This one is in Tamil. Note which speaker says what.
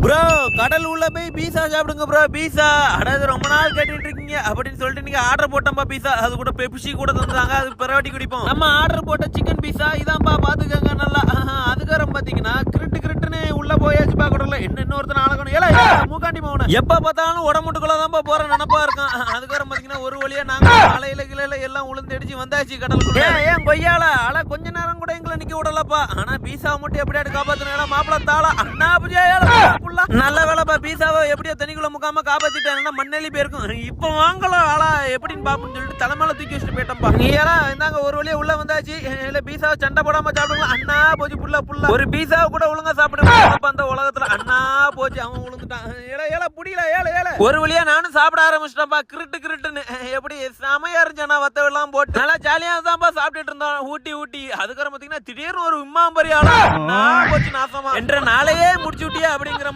Speaker 1: ப்ரோ கடல் உள்ள போய் பீஸா சாப்பிடுங்க ப்ரோ. பீஸா அதாவது ரொம்ப நாள் கேட்டுட்டு இருக்கீங்க அப்படின்னு சொல்லிட்டு நீங்க ஆர்டர் போட்டோம்பா பீஸா. அது கூட பெப்சி கூட தந்தாங்க. அது பிறவாட்டி குடிப்போம். நம்ம ஆர்டர் போட்ட சிக்கன் பீஸா இதான்ப்பா, பாத்துக்கங்க நல்லா. அதுக்கப்புறம் பாத்தீங்கன்னா கிரிட்டு கிரிட்டுன்னு உள்ள போயாச்சு பாக்கடல. என்ன ஒருத்தன் ஆளக்கணும். ஏல மூக்காண்டி மௌன எப்ப பார்த்தாலும் உடம்புட்டுக்குள்ளதான்ப்பா போற நினைப்பா இருக்கும். அதுக்கப்புறம் பாத்தீங்கன்னா ஒரு வழியா நாங்க அலையில கிளையில எல்லாம் உளுந்தடிச்சு வந்தாச்சு கடலுக்குள்ள. ஏன் கொய்யால ஆள கொஞ்ச நேரம் கூட எங்களை நிக்க விடலப்பா. ஆனா பீஸா மட்டும் எப்படியாட்டு காப்பாத்துனா மாப்பிள தாளா அண்ணா நல்ல வேலைப்பா. பீஸாவை எப்படியோ தனிக்குள்ள முக்காம காப்பாத்திட்டேன். மண்ணெளி போயிருக்கும். இப்ப வாங்கலாம் ஆளா எப்படின்னு பாப்போம்னு சொல்லிட்டு தலைமையில தூக்கி வச்சுட்டு போயிட்டோம்ப்பா. நீ ஏன்னா இந்தாங்க ஒரு வழியா உள்ள வந்தாச்சு. இல்ல பீஸாவை சண்டை போடாம சாப்பிடுங்களா அண்ணா போச்சு. புள்ள ஒரு பீஸாவை கூட ஒழுங்கா சாப்பிடுங்க அந்த உலகத்துல. அண்ணா போச்சு அவன் விழுந்துட்டான். ஏல புடியல ஏல ஒரு வழியா நானும் சாப்பிட ஆரம்பிச்சிட்டேன்ப்பா. கிரிட்டுன்னு எப்படி செமையா இருந்துச்சு. வத்த எல்லாம் போட்டு நல்லா ஜாலியா தான்ப்பா சாப்பிட்டுட்டு இருந்தோம். ஊட்டி அதுக்கப்புறம் பாத்தீங்கன்னா திடீர்னு ஒரு இம்மாம்பரி ஆளா போச்சு நாசமா என்ற நாளையே முடிச்சு விட்டியா அப்படிங்கிற மாதிரி